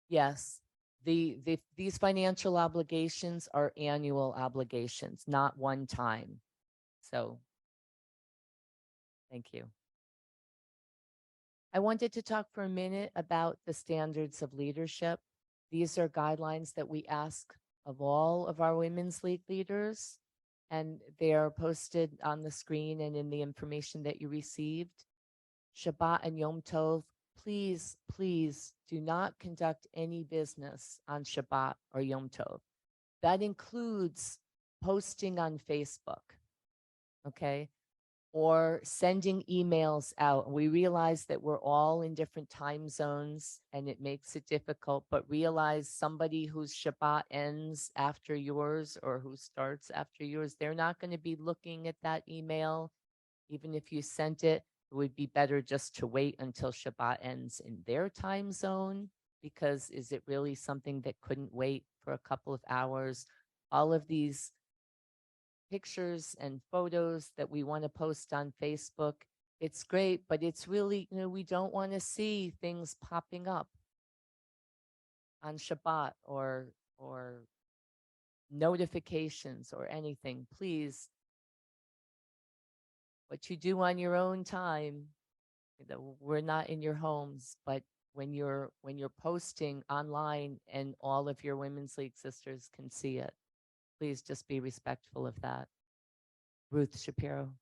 S2: Yes, these financial obligations are annual obligations, not one time. So thank you. I wanted to talk for a minute about the standards of leadership. These are guidelines that we ask of all of our Women's League leaders, and they are posted on the screen and in the information that you received. Shabbat and Yom Tov, please, please do not conduct any business on Shabbat or Yom Tov. That includes posting on Facebook, okay? Or sending emails out. We realize that we're all in different time zones and it makes it difficult, but realize somebody whose Shabbat ends after yours or who starts after yours, they're not going to be looking at that email. Even if you sent it, it would be better just to wait until Shabbat ends in their time zone, because is it really something that couldn't wait for a couple of hours? All of these pictures and photos that we want to post on Facebook, it's great, but it's really, we don't want to see things popping up on Shabbat or notifications or anything. Please, what you do on your own time, we're not in your homes, but when you're posting online and all of your Women's League sisters can see it, please just be respectful of that. Ruth Shapiro.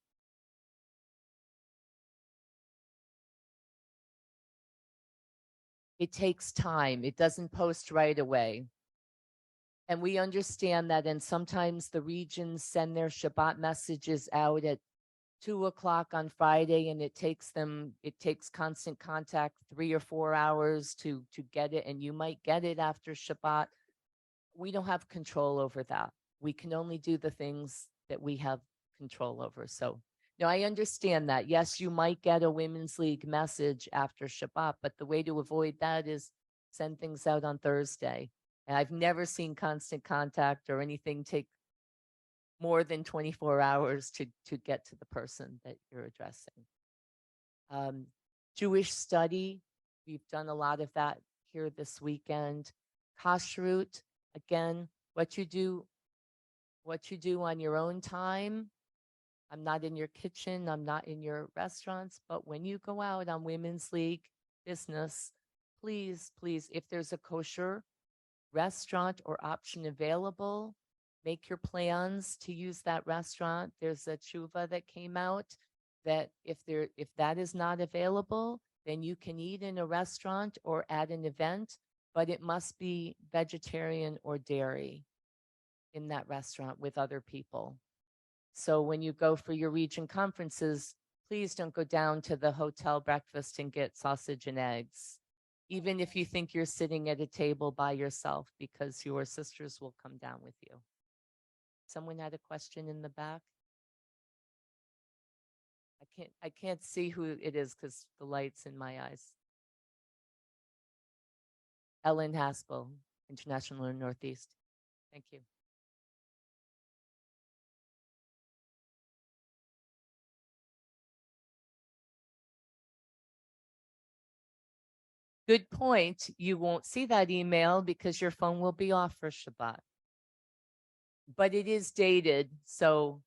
S2: It takes time. It doesn't post right away. And we understand that. And sometimes the regions send their Shabbat messages out at 2:00 on Friday, and it takes Constant Contact 3 or 4 hours to get it. And you might get it after Shabbat. We don't have control over that. We can only do the things that we have control over. So no, I understand that. Yes, you might get a Women's League message after Shabbat, but the way to avoid that is send things out on Thursday. And I've never seen Constant Contact or anything take more than 24 hours to get to the person that you're addressing. Jewish study, we've done a lot of that here this weekend. Kashrut, again, what you do on your own time. I'm not in your kitchen, I'm not in your restaurants, but when you go out on Women's League business, please, please, if there's a kosher restaurant or option available, make your plans to use that restaurant. There's a tshuva that came out that if that is not available, then you can eat in a restaurant or at an event, but it must be vegetarian or dairy in that restaurant with other people. So when you go for your region conferences, please don't go down to the hotel breakfast and get sausage and eggs, even if you think you're sitting at a table by yourself, because your sisters will come down with you. Someone had a question in the back. I can't see who it is because the light's in my eyes. Ellen Haspel, International Northeast. Thank you. Good point. You won't see that email because your phone will be off for Shabbat. But it is dated, so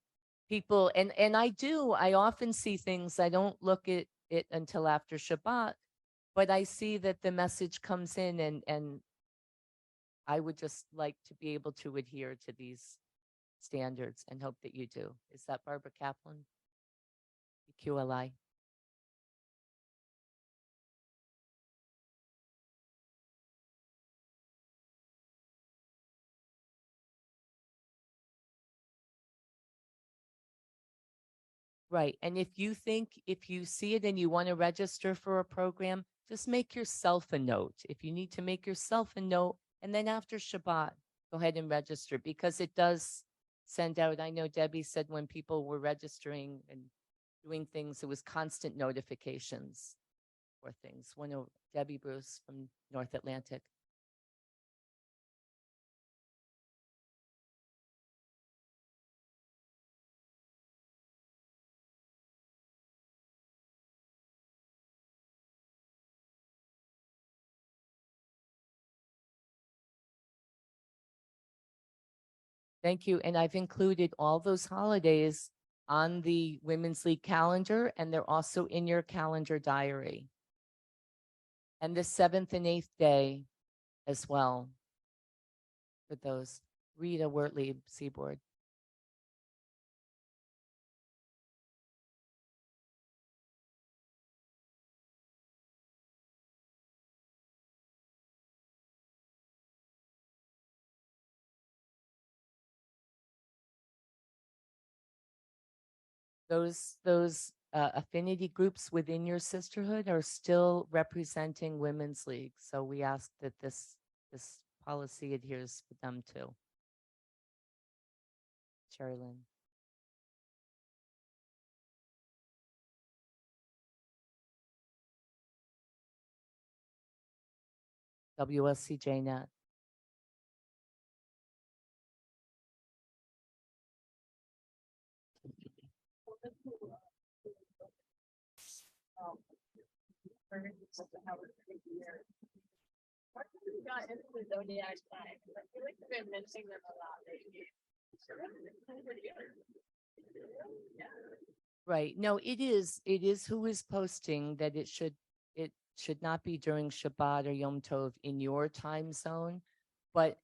S2: people, and I often see things, I don't look at it until after Shabbat, but I see that the message comes in and I would just like to be able to adhere to these standards and hope that you do. Is that Barbara Kaplan? QLI. Right. And if you see it and you want to register for a program, just make yourself a note. If you need to make yourself a note, and then after Shabbat, go ahead and register because it does send out. I know Debbie said when people were registering and doing things, it was constant notifications for things. One of Debbie Bruce from North Atlantic. Thank you. And I've included all those holidays on the Women's League calendar, and they're also in your calendar diary. And the 7th and 8th day as well for those. Rita Wertley, Seaboard. Those affinity groups within your sisterhood are still representing Women's League. So we ask that this policy adheres with them too. Sherilyn. WLCJ net. Right. No, it is who is posting that it should not be during Shabbat or Yom Tov in your time zone, but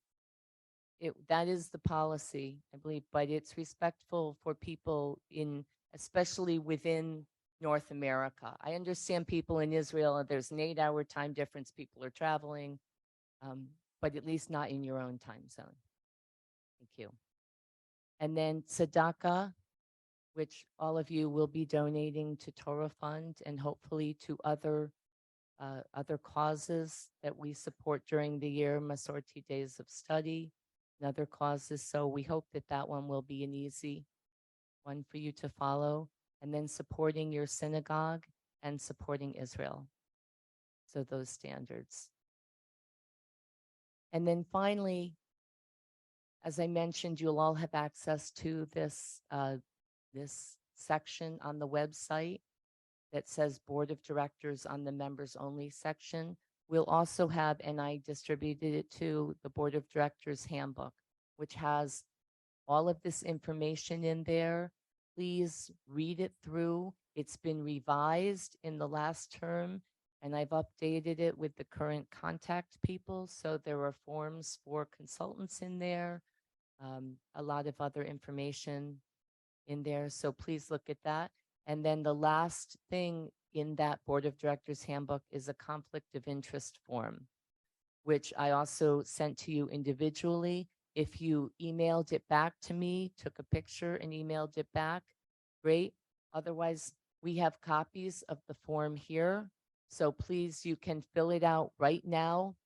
S2: that is the policy, I believe, but it's respectful for people especially within North America. I understand people in Israel, there's an 8-hour time difference, people are traveling, but at least not in your own time zone. Thank you. And then tzedakah, which all of you will be donating to Torah Fund and hopefully to other causes that we support during the year, Masorti Days of Study and other causes. So we hope that one will be an easy one for you to follow. And then supporting your synagogue and supporting Israel. So those standards. And then finally, as I mentioned, you'll all have access to this section on the website that says Board of Directors on the members only section. We'll also have, and I distributed it to the Board of Directors handbook, which has all of this information in there. Please read it through. It's been revised in the last term, and I've updated it with the current contact people. So there are forms for consultants in there, a lot of other information in there. So please look at that. And then the last thing in that Board of Directors handbook is a conflict of interest form, which I also sent to you individually. If you emailed it back to me, took a picture and emailed it back, great. Otherwise, we have copies of the form here. So please, you can fill it out right now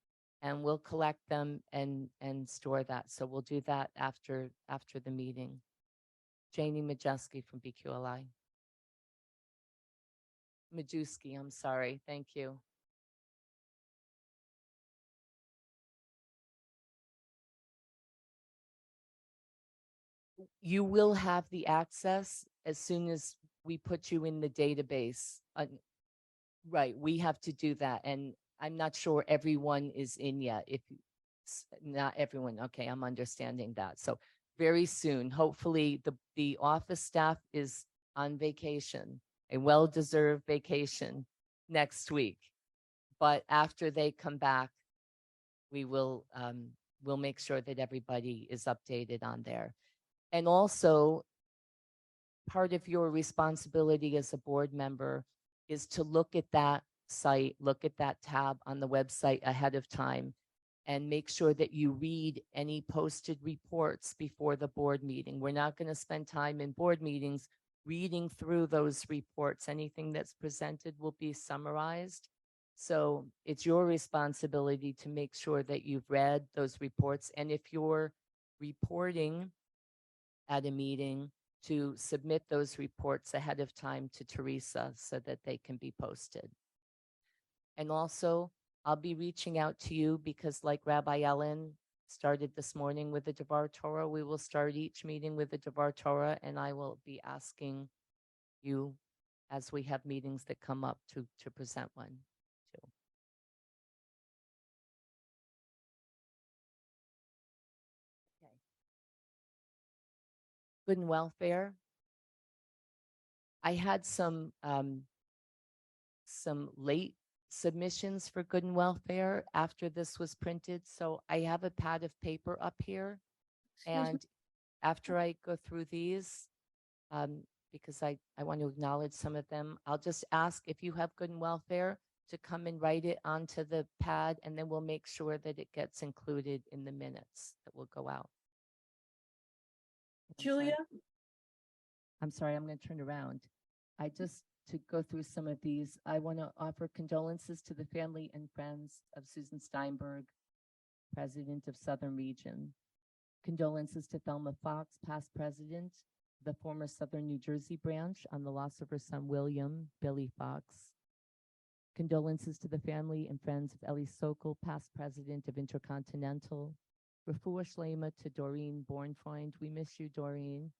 S2: and we'll collect them and store that. So we'll do that after the meeting. Janie Majeski from BQLI. Majewski, I'm sorry. Thank you. You will have the access as soon as we put you in the database. Right, we have to do that. And I'm not sure everyone is in yet. If not everyone, okay, I'm understanding that. So very soon, hopefully the office staff is on vacation, a well-deserved vacation next week. But after they come back, we will we'll make sure that everybody is updated on there. And also, part of your responsibility as a board member is to look at that site, look at that tab on the website ahead of time, and make sure that you read any posted reports before the board meeting. We're not going to spend time in board meetings reading through those reports. Anything that's presented will be summarized. So it's your responsibility to make sure that you've read those reports. And if you're reporting at a meeting, to submit those reports ahead of time to Teresa so that they can be posted. And also, I'll be reaching out to you because, like Rabbi Ellen started this morning with the Devar Torah, we will start each meeting with the Devar Torah, and I will be asking you as we have meetings that come up to present one too. Okay. Good and welfare. I had some late submissions for good and welfare after this was printed. So I have a pad of paper up here. And after I go through these, because I want to acknowledge some of them, I'll just ask if you have good and welfare to come and write it onto the pad, and then we'll make sure that it gets included in the minutes that will go out.
S10: Julia?
S2: I'm sorry, I'm going to turn around. To go through some of these, I want to offer condolences to the family and friends of Susan Steinberg, President of Southern Region. Condolences to Thelma Fox, past president, the former Southern New Jersey branch, on the loss of her son, William Billy Fox. Condolences to the family and friends of Ellie Sokol, past president of Intercontinental. Refuah Shlema to Doreen Bornfreund. We miss you, Doreen.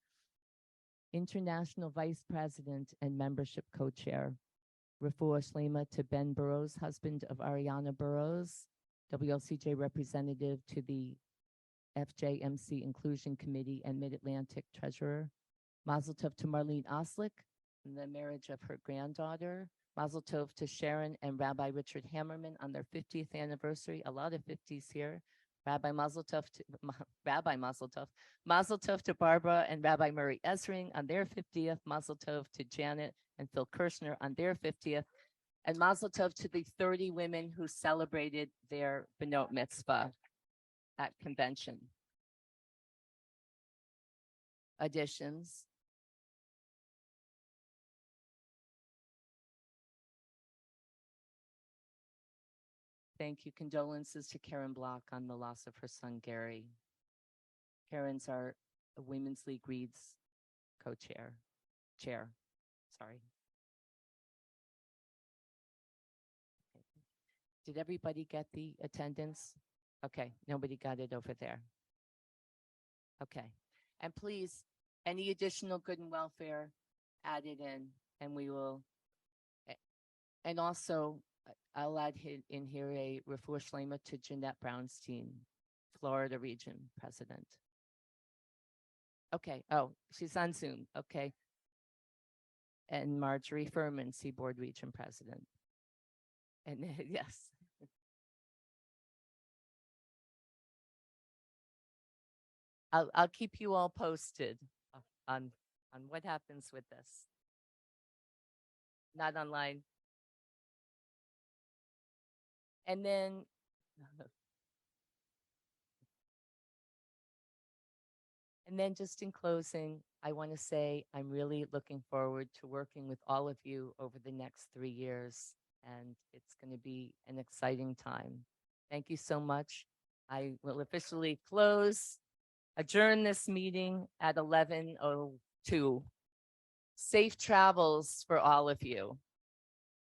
S2: International Vice President and Membership Co-Chair. Refuah Shlema to Ben Burrows, husband of Ariana Burrows, WLCJ representative to the FJMC Inclusion Committee and Mid-Atlantic Treasurer. Mazel Tov to Marlene Oslick and the marriage of her granddaughter. Mazel Tov to Sharon and Rabbi Richard Hammerman on their 50th anniversary. A lot of 50s here. Rabbi Mazel Tov to Rabbi Mazel Tov. Mazel Tov to Barbara and Rabbi Murray Esring on their 50th. Mazel Tov to Janet and Phil Kirshner on their 50th. And Mazel Tov to the 30 women who celebrated their Benot Mitzvah at convention. Additions. Thank you. Condolences to Karen Block on the loss of her son, Gary. Karen's our Women's League Reads co-chair. Sorry. Okay. Did everybody get the attendance? Okay, nobody got it over there. Okay. And please, any additional good and welfare, add it in, and we will. And also, I'll add in here a refuah shlema to Jeanette Brownstein, Florida Region President. Okay. Oh, she's on Zoom. Okay. And Marjorie Furman, Seaboard Region President. And yes. I'll keep you all posted on what happens with this. Not online. And then just in closing, I want to say I'm really looking forward to working with all of you over the next 3 years, and it's going to be an exciting time. Thank you so much. I will officially adjourn this meeting at 11:02. Safe travels for all of you.